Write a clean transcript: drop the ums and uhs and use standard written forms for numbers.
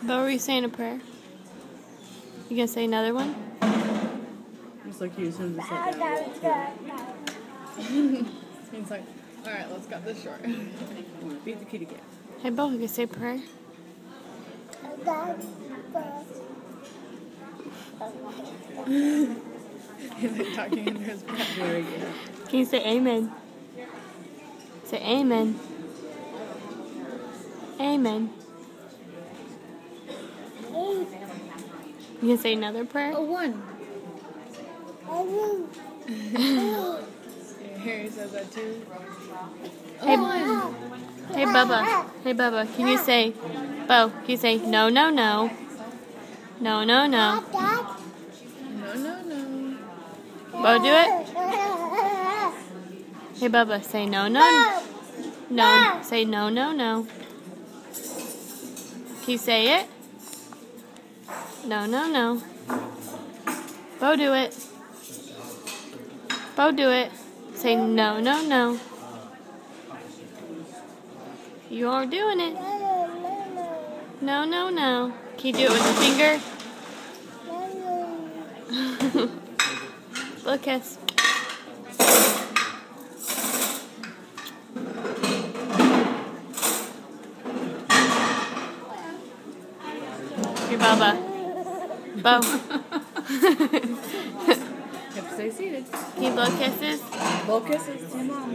But were you saying a prayer? You gonna say another one? It's like you as soon as I sat down. He's like, alright, let's cut this short. Beat the kitty cat. Hey, Bo, you gonna say a prayer? He's like talking under his breath. Very good. Can you say amen? Say amen. Amen. You gonna say another prayer? Oh, one. Harry says that too. Hey, One. hey, Bubba. Hey, Bubba. Can you say, Bo? Can you say no, no, no, no, no, no? No, no, no. Bo, do it. Hey, Bubba. Say no, no, no. Say no, no, no. Can you say it? No, no, no. Bo, do it. Bo, do it. Say no, no, no. You are doing it. No, no, no. Can you do it with your finger? Look, kiss. Here, Bubba. Bo. You have to stay seated. Can you blow kisses? Blow kisses to your mom.